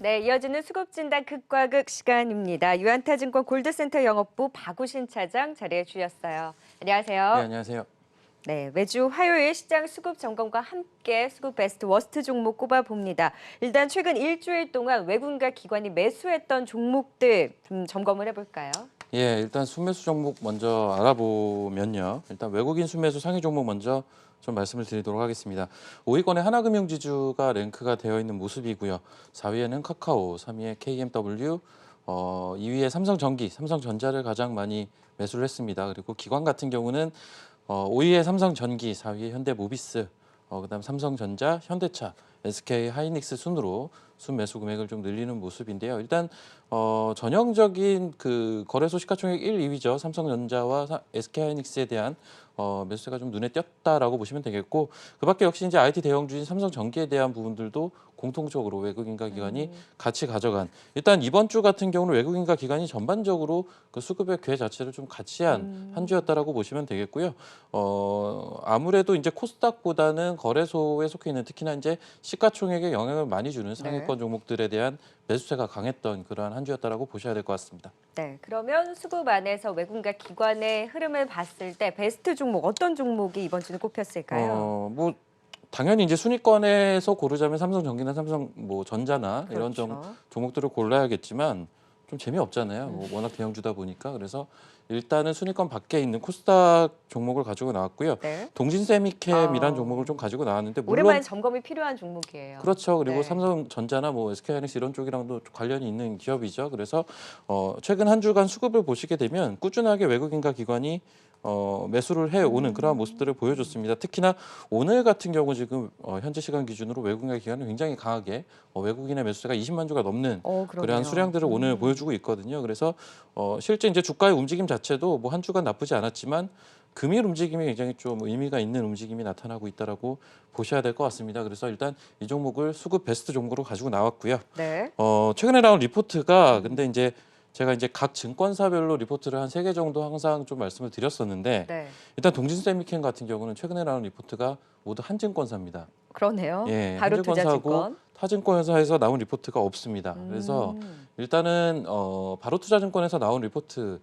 네, 이어지는 수급진단 극과 극 시간입니다. 유한타증권 골드센터 영업부 박우신 차장 자리해 주셨어요. 네, 안녕하세요. 안녕하세요. 네, 매주 화요일 시장 수급 점검과 함께 수급 베스트 워스트 종목 꼽아봅니다. 일단 최근 일주일 동안 외국인과 기관이 매수했던 종목들 좀 점검을 해볼까요? 예, 일단 순매수 종목 먼저 알아보면요. 일단 외국인 순매수 상위 종목 먼저 좀 말씀을 드리도록 하겠습니다. 5위권에 하나금융지주가 랭크가 되어 있는 모습이고요. 4위에는 카카오, 3위에 KMW, 2위에 삼성전기, 삼성전자를 가장 많이 매수를 했습니다. 그리고 기관 같은 경우는 5위에 삼성전기, 4위에 현대모비스, 그다음 삼성전자, 현대차, SK하이닉스 순으로 순매수 금액을 좀 늘리는 모습인데요. 일단 전형적인 그 거래소 시가총액 1, 2위죠. 삼성전자와 SK하이닉스에 대한 매수세가 좀 눈에 띄었다라고 보시면 되겠고, 그밖에 역시 이제 IT 대형주인 삼성전기에 대한 부분들도 공통적으로 외국인과 기관이 같이 가져간. 일단 이번 주 같은 경우는 외국인과 기관이 전반적으로 그 수급의 궤 자체를 좀 같이 한 주였다라고 보시면 되겠고요. 아무래도 이제 코스닥보다는 거래소에 속해 있는, 특히나 이제 시가총액에 영향을 많이 주는 상위권 종목들에 대한 매수세가 강했던 그러한 한 주였다라고 보셔야 될 것 같습니다. 네, 그러면 수급 안에서 외국인과 기관의 흐름을 봤을 때 베스트 종목 어떤 종목이 이번 주는 꼽혔을까요? 뭐 당연히 이제 순위권에서 고르자면 삼성전기나 삼성 뭐 전자나 이런 그렇죠. 종목들을 골라야겠지만 좀 재미없잖아요. 워낙 대형주다 보니까. 그래서 일단은 순위권 밖에 있는 코스닥 종목을 가지고 나왔고요. 네. 동진세미캠이란 아, 종목을 좀 가지고 나왔는데, 오랜만에 물론 점검이 필요한 종목이에요. 그렇죠. 그리고 네. 삼성전자나 뭐 SK하이닉스 이런 쪽이랑도 좀 관련이 있는 기업이죠. 그래서 최근 한 주간 수급을 보시게 되면 꾸준하게 외국인과 기관이 매수를 해오는 그러한 모습들을 보여줬습니다. 특히나 오늘 같은 경우 지금 현재 시간 기준으로 외국인과 기관은 굉장히 강하게 외국인의 매수세가 20만 주가 넘는 그러한 그러네요. 수량들을 오늘 보여주고 있거든요. 그래서 실제 이제 주가의 움직임 자체도 뭐 한 주간 나쁘지 않았지만 금일 움직임이 굉장히 좀 의미가 있는 움직임이 나타나고 있다라고 보셔야 될 것 같습니다. 그래서 일단 이 종목을 수급 베스트 종목으로 가지고 나왔고요. 네. 최근에 나온 리포트가 근데 이제 제가 이제 각 증권사별로 리포트를 한 3개 정도 항상 좀 말씀을 드렸었는데, 네. 일단 동진세미캠 같은 경우는 최근에 나온 리포트가 모두 한증권사입니다. 그러네요. 예, 바로 한증권사하고 투자증권. 타증권사에서 나온 리포트가 없습니다. 그래서 일단은 바로투자증권에서 나온 리포트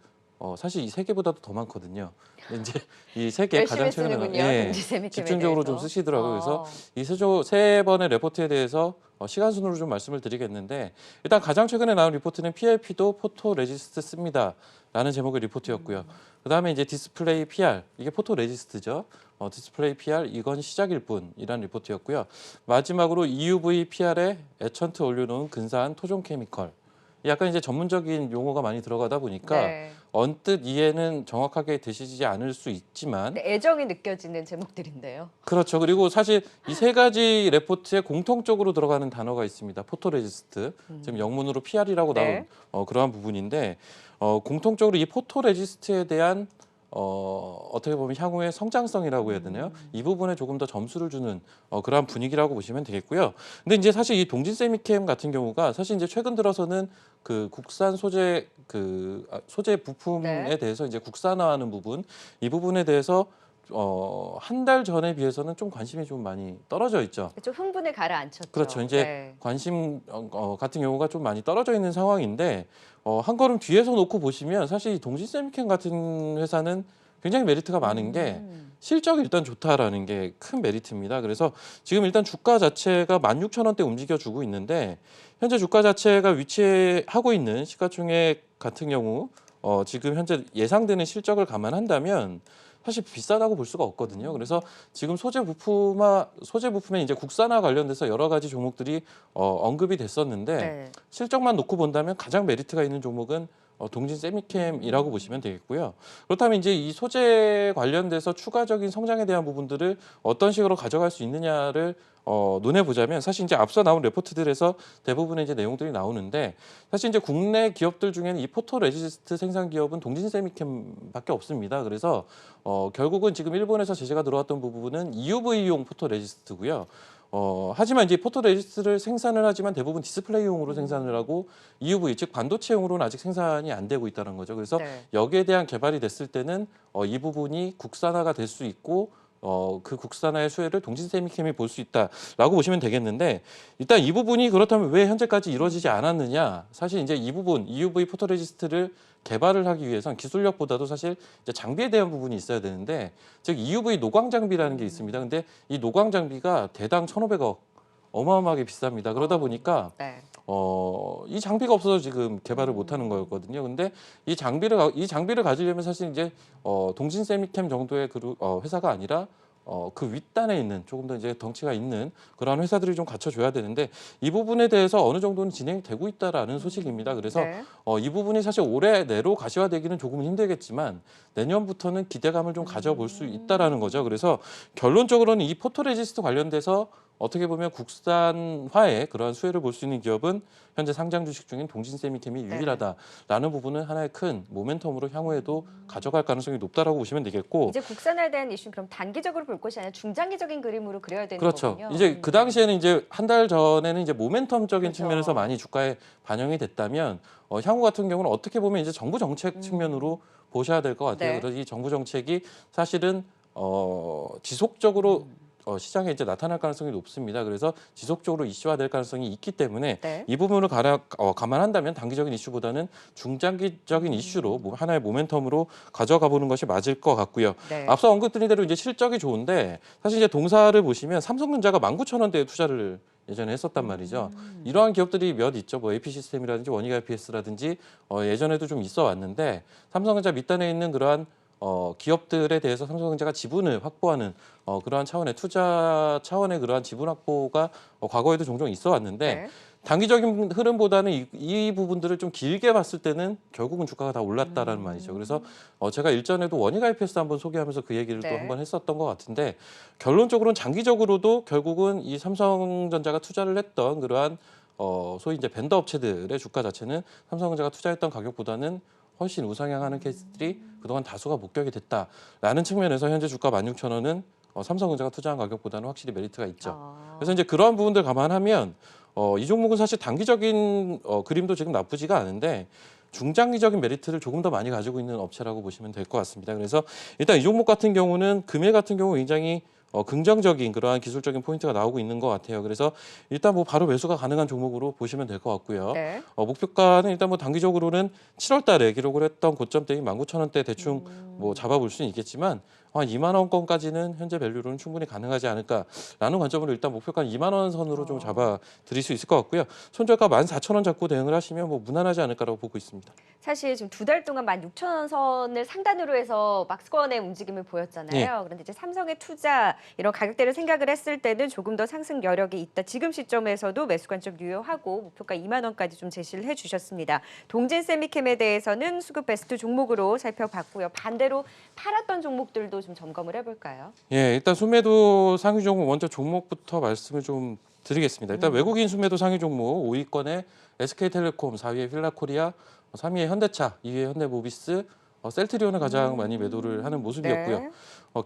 사실 이 3개보다도 더 많거든요. 근데 이제 이 3개 가장 열심히 최근에 쓰는군요. 동지세미캠에 집중적으로 좀 대해서. 쓰시더라고요. 그래서 이 세 번의 레포트에 대해서 시간 순으로 좀 말씀을 드리겠는데, 일단 가장 최근에 나온 리포트는 PLP도 포토 레지스트 씁니다 라는 제목의 리포트였고요. 그다음에 이제 디스플레이 PR, 이게 포토 레지스트죠. 디스플레이 PR 이건 시작일 뿐이라는 리포트였고요. 마지막으로 EUV PR에 에천트 올려놓은 근사한 토종 케미컬. 약간 이제 전문적인 용어가 많이 들어가다 보니까 네. 언뜻 이해는 정확하게 되시지 않을 수 있지만, 네, 애정이 느껴지는 제목들인데요. 그렇죠. 그리고 사실 이 3가지 레포트에 공통적으로 들어가는 단어가 있습니다. 포토레지스트, 지금 영문으로 PR이라고 나온 네. 그러한 부분인데, 공통적으로 이 포토레지스트에 대한 어떻게 보면 향후의 성장성이라고 해야 되나요? 이 부분에 조금 더 점수를 주는 그러한 분위기라고 보시면 되겠고요. 근데 이제 사실 이 동진세미캠 같은 경우가 사실 이제 최근 들어서는 그 국산 소재 소재 부품에 네. 대해서 이제 국산화하는 부분, 이 부분에 대해서 한 달 전에 비해서는 좀 관심이 좀 많이 떨어져 있죠. 좀 흥분을 가라앉혔죠. 그렇죠. 이제 네. 관심 같은 경우가 좀 많이 떨어져 있는 상황인데, 한 걸음 뒤에서 놓고 보시면 사실 이 동진세미캠 같은 회사는 굉장히 메리트가 많은 게, 실적이 일단 좋다라는 게 큰 메리트입니다. 그래서 지금 일단 주가 자체가 16,000원대 움직여주고 있는데, 현재 주가 자체가 위치하고 있는 시가총액 같은 경우 지금 현재 예상되는 실적을 감안한다면 사실 비싸다고 볼 수가 없거든요. 그래서 지금 소재 부품에 이제 국산화 관련돼서 여러 가지 종목들이 언급이 됐었는데, 네. 실적만 놓고 본다면 가장 메리트가 있는 종목은 동진세미캠이라고 보시면 되겠고요. 그렇다면 이제 이 소재 관련돼서 추가적인 성장에 대한 부분들을 어떤 식으로 가져갈 수 있느냐를 논해 보자면, 사실 이제 앞서 나온 레포트들에서 대부분의 이제 내용들이 나오는데, 사실 이제 국내 기업들 중에는 이 포토 레지스트 생산 기업은 동진세미캠밖에 없습니다. 그래서 결국은 지금 일본에서 제재가 들어왔던 부분은 EUV용 포토 레지스트고요. 하지만 이제 포토 레지스트를 생산을 하지만 대부분 디스플레이용으로 생산을 하고, EUV 즉 반도체용으로는 아직 생산이 안 되고 있다는 거죠. 그래서 네. 여기에 대한 개발이 됐을 때는 이 부분이 국산화가 될 수 있고 그 국산화의 수혜를 동진세미캠이 볼 수 있다라고 보시면 되겠는데 일단 이 부분이 그렇다면 왜 현재까지 이루어지지 않았느냐? 사실 이제 이 부분 EUV 포토레지스트를 개발을 하기 위해선 기술력보다도 사실 이제 장비에 대한 부분이 있어야 되는데 즉 EUV 노광 장비라는 게 있습니다. 근데 이 노광 장비가 대당 1,500억 어마어마하게 비쌉니다. 그러다 보니까 네. 이 장비가 없어서 지금 개발을 못하는 거였거든요. 근데 이 장비를 가지려면 사실 이제 동진세미캠 정도의 회사가 아니라 그 윗단에 있는 조금 더 이제 덩치가 있는 그런 회사들이 좀 갖춰줘야 되는데 이 부분에 대해서 어느 정도는 진행되고 있다라는 소식입니다. 그래서 네. 이 부분이 사실 올해 내로 가시화되기는 조금은 힘들겠지만 내년부터는 기대감을 좀 가져볼 수 있다라는 거죠. 그래서 결론적으로는 이 포토레지스트 관련돼서 어떻게 보면 국산화의 그러한 수혜를 볼 수 있는 기업은 현재 상장 주식 중인 동진세미캠이 네. 유일하다라는 부분은 하나의 큰 모멘텀으로 향후에도 가져갈 가능성이 높다라고 보시면 되겠고 이제 국산화에 대한 이슈는 그럼 단기적으로 볼 것이 아니라 중장기적인 그림으로 그려야 되는 그렇죠. 거군요. 이제 그 당시에는 이제 한 달 전에는 이제 모멘텀적인 그렇죠. 측면에서 많이 주가에 반영이 됐다면 향후 같은 경우는 어떻게 보면 이제 정부 정책 측면으로 보셔야 될 것 같아요. 네. 그래서 이 정부 정책이 사실은 지속적으로 시장에 이제 나타날 가능성이 높습니다. 그래서 지속적으로 이슈화될 가능성이 있기 때문에 네. 이 부분을 감안한다면 단기적인 이슈보다는 중장기적인 이슈로 하나의 모멘텀으로 가져가 보는 것이 맞을 것 같고요. 네. 앞서 언급드린 대로 이제 실적이 좋은데 사실 이제 동사를 보시면 삼성전자가 19,000원대에 투자를 예전에 했었단 말이죠. 이러한 기업들이 몇 있죠. 뭐 AP 시스템이라든지 원희가 IPS라든지 예전에도 좀 있어 왔는데 삼성전자 밑단에 있는 그러한 기업들에 대해서 삼성전자가 지분을 확보하는 그러한 차원의 투자 차원의 그러한 지분 확보가 과거에도 종종 있어 왔는데 네. 단기적인 흐름보다는 이 부분들을 좀 길게 봤을 때는 결국은 주가가 다 올랐다라는 말이죠. 그래서 제가 일전에도 원희가 IPS 한번 소개하면서 그 얘기를 네. 또 한번 했었던 것 같은데 결론적으로는 장기적으로도 결국은 이 삼성전자가 투자를 했던 그러한 소위 이제 벤더 업체들의 주가 자체는 삼성전자가 투자했던 가격보다는 훨씬 우상향하는 케이스들이 그동안 다수가 목격이 됐다라는 측면에서 현재 주가 16,000원은 삼성전자가 투자한 가격보다는 확실히 메리트가 있죠. 그래서 이제 그러한 부분들 감안하면 이 종목은 사실 단기적인 그림도 지금 나쁘지가 않은데 중장기적인 메리트를 조금 더 많이 가지고 있는 업체라고 보시면 될 것 같습니다. 그래서 일단 이 종목 같은 경우는 금일 같은 경우 굉장히 긍정적인 그러한 기술적인 포인트가 나오고 있는 것 같아요. 그래서 일단 뭐 바로 매수가 가능한 종목으로 보시면 될 것 같고요. 네. 목표가는 일단 뭐 단기적으로는 7월 달에 기록을 했던 고점대인 19,000원대 대충 뭐 잡아볼 수는 있겠지만 한 2만 원권까지는 현재 밸류로는 충분히 가능하지 않을까라는 관점으로 일단 목표가 2만 원 선으로 좀 잡아 드릴 수 있을 것 같고요. 손절가 14,000원 잡고 대응을 하시면 뭐 무난하지 않을까라고 보고 있습니다. 사실 지금 2달 동안 16,000원 선을 상단으로 해서 박스권의 움직임을 보였잖아요. 예. 그런데 이제 삼성의 투자 이런 가격대를 생각을 했을 때는 조금 더 상승 여력이 있다. 지금 시점에서도 매수 관점 유효하고 목표가 2만 원까지 좀 제시를 해주셨습니다. 동진세미캠에 대해서는 수급 베스트 종목으로 살펴봤고요. 반대로 팔았던 종목들도 좀 점검을 해볼까요? 예, 일단 순매도 상위 종목 먼저 종목부터 말씀을 좀 드리겠습니다. 일단 외국인 순매도 상위 종목 5위권에 SK텔레콤, 4위에 휠라코리아, 3위에 현대차, 2위에 현대모비스, 셀트리온을 가장 많이 매도를 하는 모습이었고요. 네.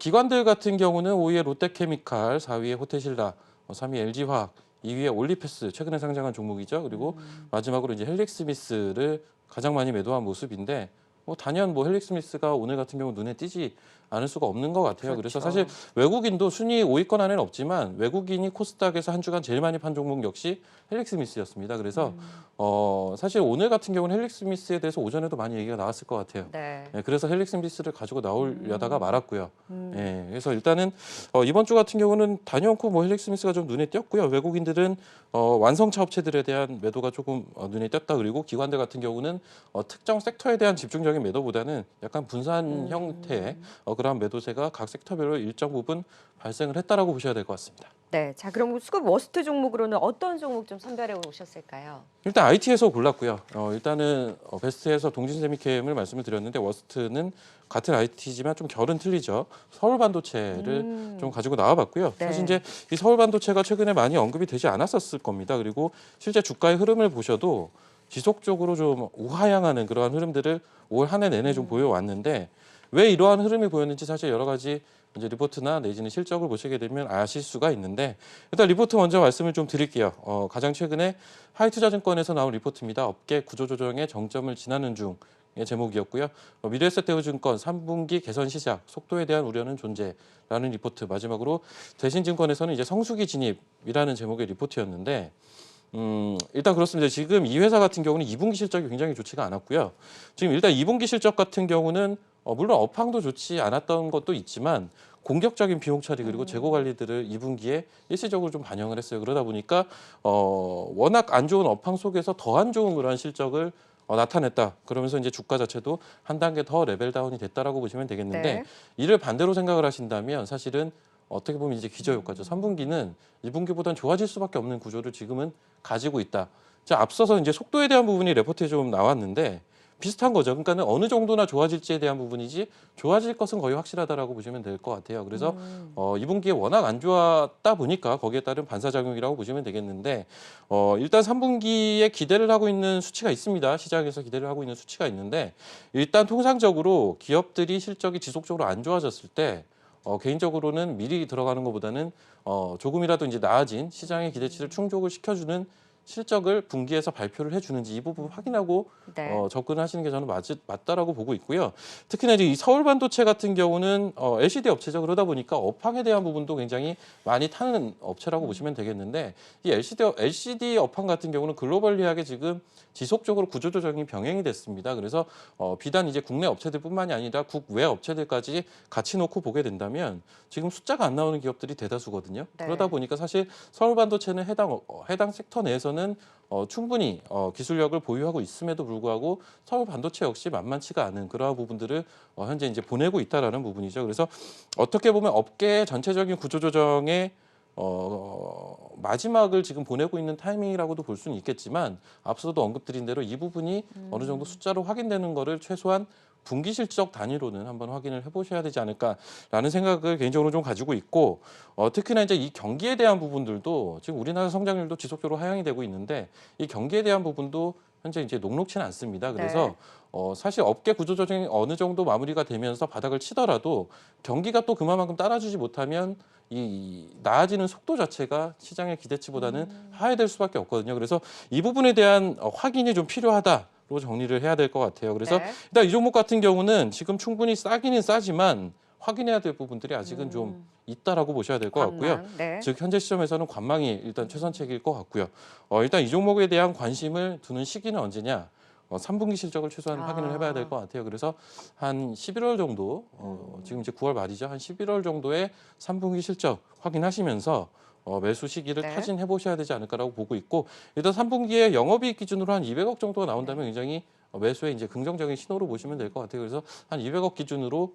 기관들 같은 경우는 5위에 롯데케미칼, 4위에 호텔신라, 3위 LG화학, 2위에 올리패스 최근에 상장한 종목이죠. 그리고 마지막으로 이제 헬릭스미스를 가장 많이 매도한 모습인데 단연 헬릭스미스가 오늘 같은 경우 눈에 띄지 않을 수가 없는 것 같아요. 그렇죠. 그래서 사실 외국인도 순위 5위권 안에는 없지만 외국인이 코스닥에서 한 주간 제일 많이 판 종목 역시 헬릭스미스였습니다. 그래서 사실 오늘 같은 경우는 헬릭스미스에 대해서 오전에도 많이 얘기가 나왔을 것 같아요. 네. 예, 그래서 헬릭스미스를 가지고 나오려다가 말았고요. 예, 그래서 일단은 이번 주 같은 경우는 단연코 헬릭스미스가 좀 눈에 띄었고요. 외국인들은 완성차 업체들에 대한 매도가 조금 눈에 띄었다. 그리고 기관들 같은 경우는 특정 섹터에 대한 집중적인 매도보다는 약간 분산 형태의 그러한 매도세가 각 섹터별로 일정 부분 발생을 했다라고 보셔야 될 것 같습니다. 네. 자, 그럼 수급 워스트 종목으로는 어떤 종목 좀 선별해 오셨을까요? 일단 IT에서 골랐고요. 일단은 베스트에서 동진세미캠을 말씀을 드렸는데 워스트는 같은 IT지만 좀 결은 틀리죠. 서울반도체를 좀 가지고 나와봤고요. 네. 사실 이제 이 서울반도체가 최근에 많이 언급이 되지 않았었을 겁니다. 그리고 실제 주가의 흐름을 보셔도 지속적으로 좀 우하향하는 그러한 흐름들을 올 한 해 내내 좀 보여왔는데 왜 이러한 흐름이 보였는지 사실 여러 가지 이제 리포트나 내지는 실적을 보시게 되면 아실 수가 있는데 일단 리포트 먼저 말씀을 좀 드릴게요. 가장 최근에 하이투자증권에서 나온 리포트입니다. 업계 구조조정의 정점을 지나는 중 제목이었고요. 미래에셋대우증권 3분기 개선 시작, 속도에 대한 우려는 존재라는 리포트. 마지막으로 대신증권에서는 이제 성수기 진입이라는 제목의 리포트였는데 일단 그렇습니다. 지금 이 회사 같은 경우는 2분기 실적이 굉장히 좋지가 않았고요. 지금 일단 2분기 실적 같은 경우는 물론 업황도 좋지 않았던 것도 있지만 공격적인 비용 처리 그리고 재고 관리들을 2분기에 일시적으로 좀 반영을 했어요. 그러다 보니까 워낙 안 좋은 업황 속에서 더 안 좋은 그런 실적을 나타냈다. 그러면서 이제 주가 자체도 한 단계 더 레벨 다운이 됐다라고 보시면 되겠는데 네. 이를 반대로 생각을 하신다면 사실은 어떻게 보면 이제 기저효과죠. 3분기는 2분기보다는 좋아질 수밖에 없는 구조를 지금은 가지고 있다. 자, 앞서서 이제 속도에 대한 부분이 레포트에 좀 나왔는데 비슷한 거죠. 그러니까는 어느 정도나 좋아질지에 대한 부분이지 좋아질 것은 거의 확실하다라고 보시면 될 것 같아요. 그래서 2분기에 워낙 안 좋았다 보니까 거기에 따른 반사작용이라고 보시면 되겠는데 일단 3분기에 기대를 하고 있는 수치가 있습니다. 시장에서 기대를 하고 있는 수치가 있는데 일단 통상적으로 기업들이 실적이 지속적으로 안 좋아졌을 때 개인적으로는 미리 들어가는 것보다는 조금이라도 이제 나아진 시장의 기대치를 충족을 시켜주는 실적을 분기에서 발표를 해주는지 이 부분 확인하고 네. 접근을 하시는 게 저는 맞다라고 보고 있고요. 특히나 이제 이 서울반도체 같은 경우는 LCD 업체죠. 그러다 보니까 업황에 대한 부분도 굉장히 많이 타는 업체라고 보시면 되겠는데 이 LCD 업황 같은 경우는 글로벌리하게 지금 지속적으로 구조조정이 병행이 됐습니다. 그래서 비단 이제 국내 업체들뿐만이 아니라 국외 업체들까지 같이 놓고 보게 된다면 지금 숫자가 안 나오는 기업들이 대다수거든요. 네. 그러다 보니까 사실 서울반도체는 해당 섹터 내에서는 충분히 기술력을 보유하고 있음에도 불구하고 서울 반도체 역시 만만치가 않은 그러한 부분들을 현재 이제 보내고 있다라는 부분이죠. 그래서 어떻게 보면 업계 전체적인 구조조정의 마지막을 지금 보내고 있는 타이밍이라고도 볼 수는 있겠지만 앞서도 언급드린 대로 이 부분이 어느 정도 숫자로 확인되는 거를 최소한 분기 실적 단위로는 한번 확인을 해보셔야 되지 않을까라는 생각을 개인적으로 좀 가지고 있고 특히나 이제 이 경기에 대한 부분들도 지금 우리나라 성장률도 지속적으로 하향이 되고 있는데 이 경기에 대한 부분도 현재 이제 녹록치는 않습니다. 그래서 사실 업계 구조조정이 어느 정도 마무리가 되면서 바닥을 치더라도 경기가 또 그만큼 따라주지 못하면 이 나아지는 속도 자체가 시장의 기대치보다는 하회될 수밖에 없거든요. 그래서 이 부분에 대한 확인이 좀 필요하다로 정리를 해야 될 것 같아요. 그래서 네. 일단 이 종목 같은 경우는 지금 충분히 싸기는 싸지만 확인해야 될 부분들이 아직은 좀 있다라고 보셔야 될 것 같고요. 관망. 네. 즉 현재 시점에서는 관망이 일단 최선책일 것 같고요. 일단 이 종목에 대한 관심을 두는 시기는 언제냐? 3분기 실적을 최소한 확인을 해봐야 될 것 같아요. 그래서 한 11월 정도, 지금 이제 9월 말이죠. 한 11월 정도에 3분기 실적 확인하시면서 매수 시기를 네. 타진해 보셔야 되지 않을까라고 보고 있고 일단 3분기에 영업이익 기준으로 한 200억 정도가 나온다면 굉장히 매수에 이제 긍정적인 신호로 보시면 될 것 같아요. 그래서 한 200억 기준으로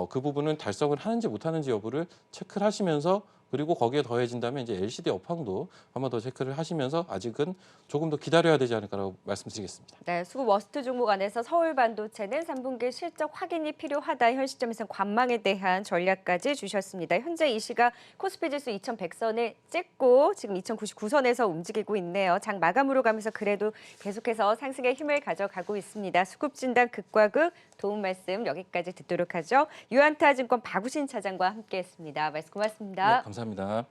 그 부분은 달성을 하는지 못하는지 여부를 체크를 하시면서 그리고 거기에 더해진다면 이제 LCD 업황도 한번 더 체크를 하시면서 아직은 조금 더 기다려야 되지 않을까라고 말씀드리겠습니다. 네, 수급 워스트 종목 안에서 서울반도체는 3분기 실적 확인이 필요하다. 현 시점에서는 관망에 대한 전략까지 주셨습니다. 현재 이 시각 코스피 지수 2100선을 찍고 지금 2099선에서 움직이고 있네요. 장 마감으로 가면서 그래도 계속해서 상승의 힘을 가져가고 있습니다. 수급 진단 극과 극 도움 말씀 여기까지 듣도록 하죠. 유한타증권 박우신 차장과 함께했습니다. 말씀 고맙습니다. 네, 감사합니다.